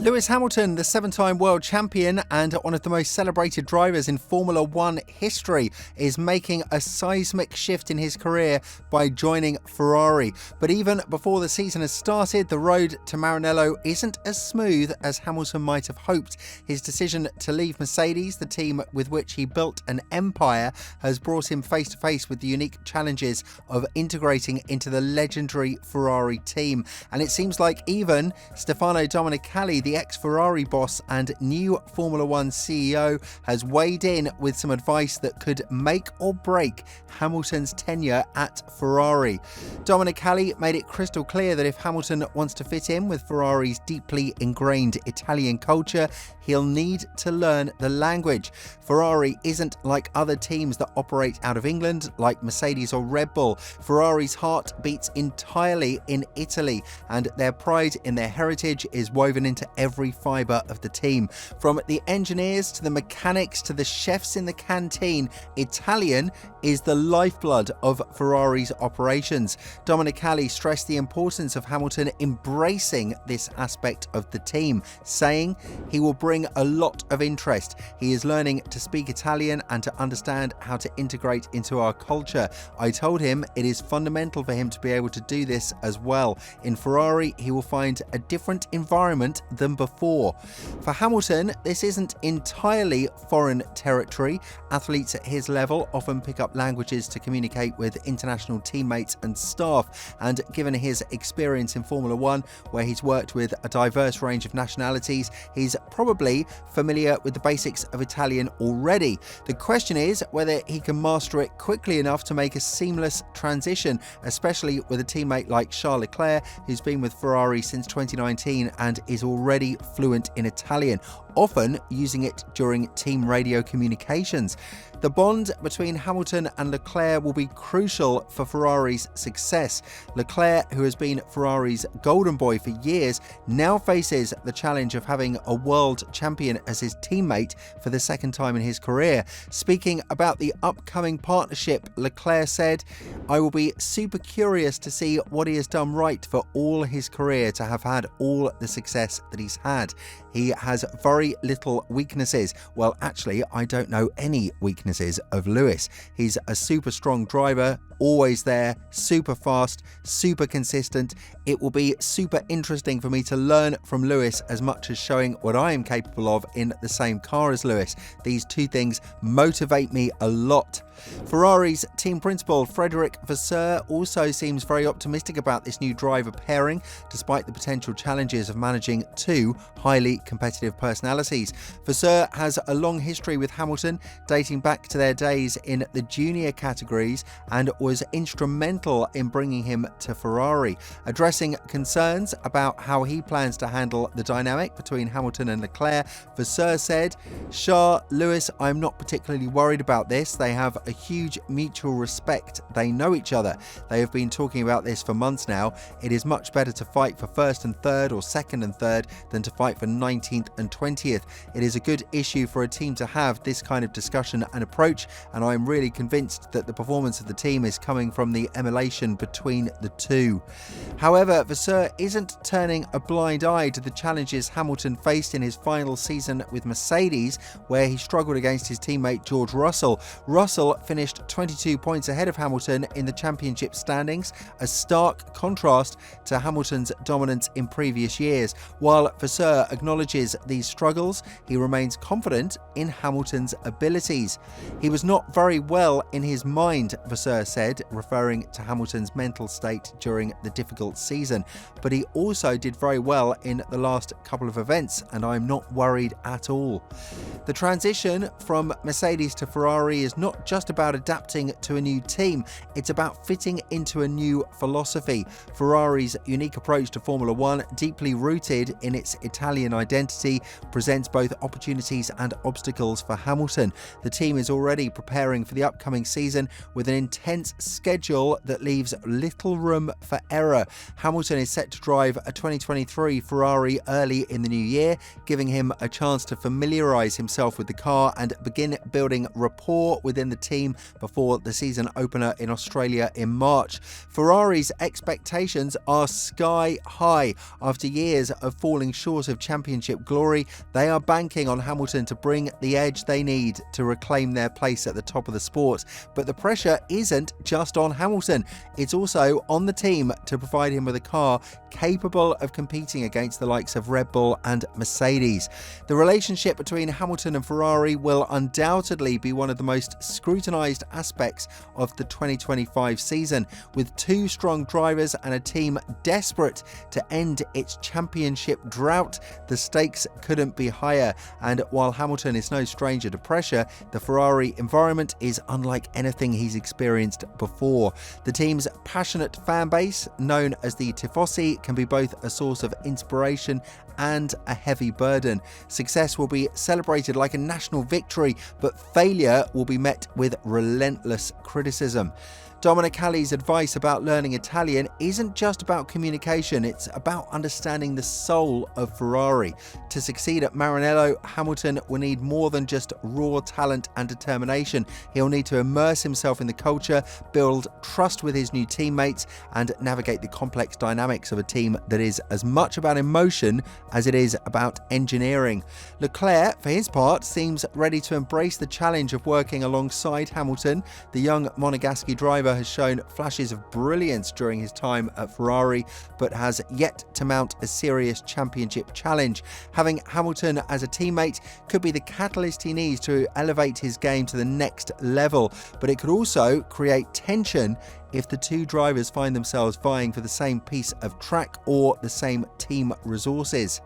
Lewis Hamilton, the seven-time world champion and one of the most celebrated drivers in Formula One history, is making a seismic shift in his career by joining Ferrari. But even before the season has started, the road to Maranello isn't as smooth as Hamilton might have hoped. His decision to leave Mercedes, the team with which he built an empire, has brought him face to face with the unique challenges of integrating into the legendary Ferrari team. And it seems like even Stefano Domenicali, the ex-Ferrari boss and new Formula One CEO, has weighed in with some advice that could make or break Hamilton's tenure at Ferrari. Domenicali made it crystal clear that if Hamilton wants to fit in with Ferrari's deeply ingrained Italian culture, he'll need to learn the language. Ferrari isn't like other teams that operate out of England, like Mercedes or Red Bull. Ferrari's heart beats entirely in Italy, and their pride in their heritage is woven into every fibre of the team. From the engineers to the mechanics to the chefs in the canteen, Italian is the lifeblood of Ferrari's operations. Domenicali stressed the importance of Hamilton embracing this aspect of the team, saying he will bring a lot of interest. He is learning to speak Italian and to understand how to integrate into our culture. I told him it is fundamental for him to be able to do this as well. In Ferrari, he will find a different environment than before. For Hamilton, this isn't entirely foreign territory. Athletes at his level often pick up languages to communicate with international teammates and staff, and given his experience in Formula One, where he's worked with a diverse range of nationalities, he's probably familiar with the basics of Italian already. The question is whether he can master it quickly enough to make a seamless transition, especially with a teammate like Charles Leclerc, who's been with Ferrari since 2019 and is already fluent in Italian, often using it during team radio communications. The bond between Hamilton and Leclerc will be crucial for Ferrari's success. Leclerc, who has been Ferrari's golden boy for years, now faces the challenge of having a world champion as his teammate for the second time in his career. Speaking about the upcoming partnership, Leclerc said, "I will be super curious to see what he has done right for all his career to have had all the success that he's had. He has very little weaknesses." Well, actually, I don't know any weaknesses of Lewis. He's a super strong driver, always there, super fast, super consistent. It will be super interesting for me to learn from Lewis as much as showing what I am capable of in the same car as Lewis. These two things motivate me a lot. Ferrari's team principal Frederic Vasseur also seems very optimistic about this new driver pairing, despite the potential challenges of managing two highly competitive personalities. Vasseur has a long history with Hamilton, dating back to their days in the junior categories, and was instrumental in bringing him to Ferrari. Addressing concerns about how he plans to handle the dynamic between Hamilton and Leclerc, Vasseur said, "Charles, Lewis, I'm not particularly worried about this. They have a huge mutual respect. They know each other. They have been talking about this for months now. It is much better to fight for first and third or second and third than to fight for 19th and 20th. It is a good issue for a team to have this kind of discussion and approach, and I'm really convinced that the performance of the team is coming from the emulation between the two." However, Vasseur isn't turning a blind eye to the challenges Hamilton faced in his final season with Mercedes, where he struggled against his teammate George Russell. Russell finished 22 points ahead of Hamilton in the championship standings, a stark contrast to Hamilton's dominance in previous years. While Vasseur acknowledges these struggles, he remains confident in Hamilton's abilities. "He was not very well in his mind," Vasseur said, referring to Hamilton's mental state during the difficult season, "but he also did very well in the last couple of events, and I'm not worried at all." The transition from Mercedes to Ferrari is not just about adapting to a new team, it's about fitting into a new philosophy. Ferrari's unique approach to Formula One, deeply rooted in its Italian identity, presents both opportunities and obstacles for Hamilton. The team is already preparing for the upcoming season with an intense intense schedule that leaves little room for error. Hamilton is set to drive a 2023 Ferrari early in the new year, giving him a chance to familiarise himself with the car and begin building rapport within the team before the season opener in Australia in March. Ferrari's expectations are sky high. After years of falling short of championship glory, they are banking on Hamilton to bring the edge they need to reclaim their place at the top of the sport. But the pressure isn't just on Hamilton, it's also on the team to provide him with a car capable of competing against the likes of Red Bull and Mercedes. The relationship between Hamilton and Ferrari will undoubtedly be one of the most scrutinised aspects of the 2025 season. With two strong drivers and a team desperate to end its championship drought, the stakes couldn't be higher. And while Hamilton is no stranger to pressure, the Ferrari environment is unlike anything he's experienced before. The team's passionate fan base, known as the Tifosi, can be both a source of inspiration and a heavy burden. Success will be celebrated like a national victory, but failure will be met with relentless criticism. Domenicali's advice about learning Italian isn't just about communication, it's about understanding the soul of Ferrari. To succeed at Maranello, Hamilton will need more than just raw talent and determination. He'll need to immerse himself in the culture, build trust with his new teammates, and navigate the complex dynamics of a team that is as much about emotion as it is about engineering. Leclerc, for his part, seems ready to embrace the challenge of working alongside Hamilton. The young Monegasque driver has shown flashes of brilliance during his time at Ferrari, but has yet to mount a serious championship challenge. Having Hamilton as a teammate could be the catalyst he needs to elevate his game to the next level, but it could also create tension if the two drivers find themselves vying for the same piece of track or the same team resources.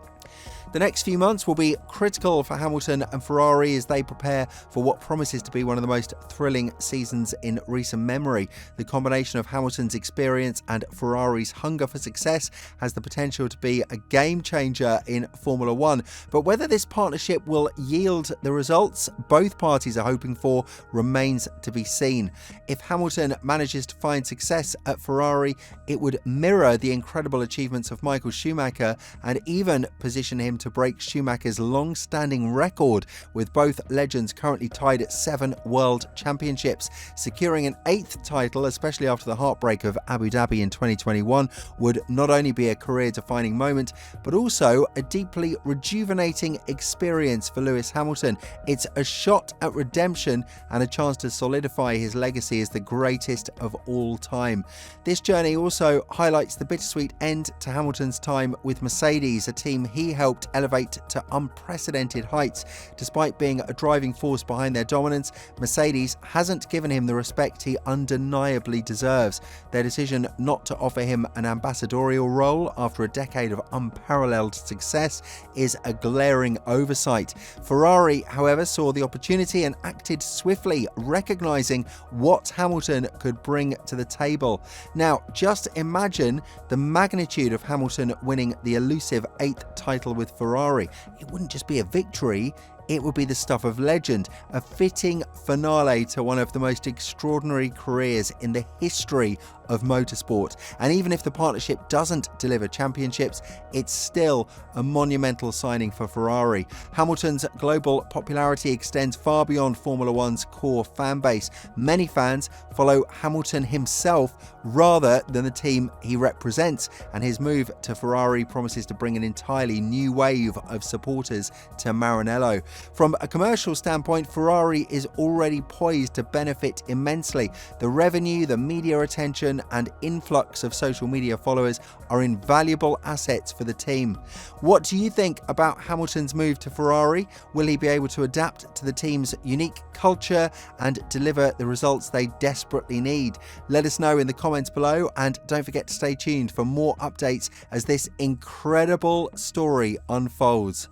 The next few months will be critical for Hamilton and Ferrari as they prepare for what promises to be one of the most thrilling seasons in recent memory. The combination of Hamilton's experience and Ferrari's hunger for success has the potential to be a game changer in Formula One. But whether this partnership will yield the results both parties are hoping for remains to be seen. If Hamilton manages to find success at Ferrari, it would mirror the incredible achievements of Michael Schumacher and even position him to break Schumacher's long-standing record, with both legends currently tied at 7 world championships. Securing an 8th title, especially after the heartbreak of Abu Dhabi in 2021, would not only be a career-defining moment, but also a deeply rejuvenating experience for Lewis Hamilton. It's a shot at redemption and a chance to solidify his legacy as the greatest of all time. This journey also highlights the bittersweet end to Hamilton's time with Mercedes, a team he helped elevate to unprecedented heights. Despite being a driving force behind their dominance, Mercedes hasn't given him the respect he undeniably deserves. Their decision not to offer him an ambassadorial role after a decade of unparalleled success is a glaring oversight. Ferrari, however, saw the opportunity and acted swiftly, recognizing what Hamilton could bring to the table. Now, just imagine the magnitude of Hamilton winning the elusive 8th title with Ferrari. It wouldn't just be a victory, it would be the stuff of legend, a fitting finale to one of the most extraordinary careers in the history of motorsport. And even if the partnership doesn't deliver championships, it's still a monumental signing for Ferrari. Hamilton's global popularity extends far beyond Formula One's core fan base. Many fans follow Hamilton himself rather than the team he represents, and his move to Ferrari promises to bring an entirely new wave of supporters to Maranello. From a commercial standpoint, Ferrari is already poised to benefit immensely. The revenue, the media attention, and influx of social media followers are invaluable assets for the team. What do you think about Hamilton's move to Ferrari? Will he be able to adapt to the team's unique culture and deliver the results they desperately need? Let us know in the comments below, and don't forget to stay tuned for more updates as this incredible story unfolds.